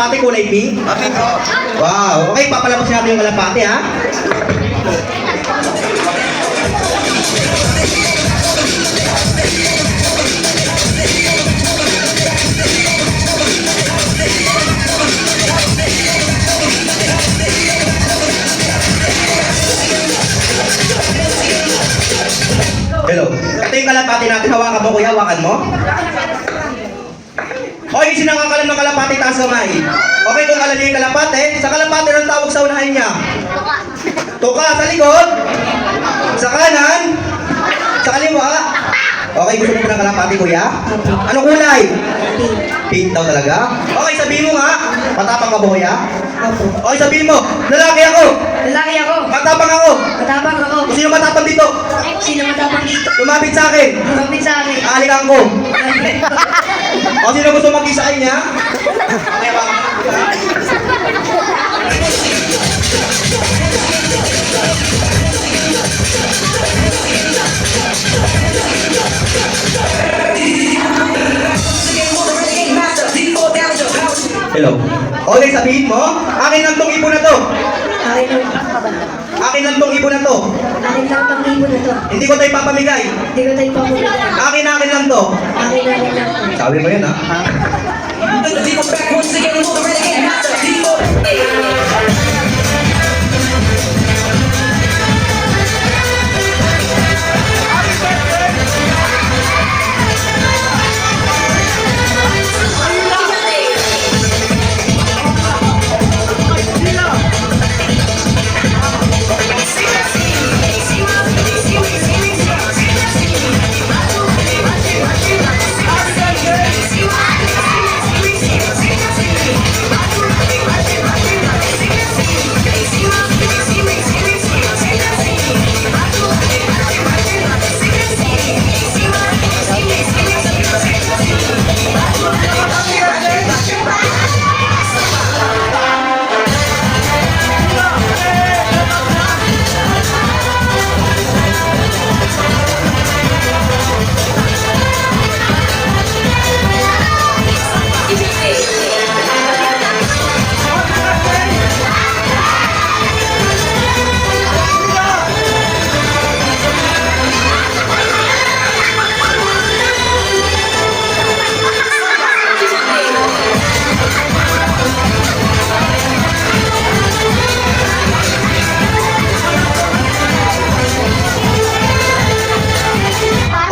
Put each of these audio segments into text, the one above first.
kalapati kulay pink? Pink po. Wow. Okay, papalabas natin yung kalapati, ha? Hello. Ito yung kalapati natin. Hawakan mo, kuya. Hawakan mo. Okay, sinangakalan ng kalapati, taas kamay. Okay, kung alam niyo yung kalapati, sa kalapati ang tawag sa unahan niya. Tuka sa likod, sa kanan, sa kaliwa. Okay, gusto mo ng kalapati, kuya? Anong kulay? Pink daw talaga? Okay, sabihin mo nga. Matapang ka ba, kuya? Okay, sabihin mo. Lalaki ako. Lalaki ako. Matapang ako. Matapang ako. Sino matapang dito? Sino matapang dito? Lumapit sa akin. Lumapit sa akin. Aalikan ko. O sino gusto mag-isa niya? Okay, ba? Hello. Okay, sabihin mo, akin lang tong ibon na to. Akin lang. Akin lang tong ibon na to. Akin lang tang ibon na to. Hindi ko tayo papamigay. Hindi ko tayo pamulala. Akin lang to. Akin lang to. Sabi mo yun, ha?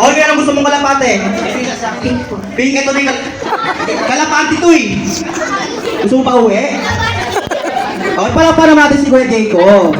Okay, anong gusto mong kalapate? Pink po. Pink, ito din. Kalapati to eh. Gusto mo pa uwi? Okay, para natin si Kuya Jayco.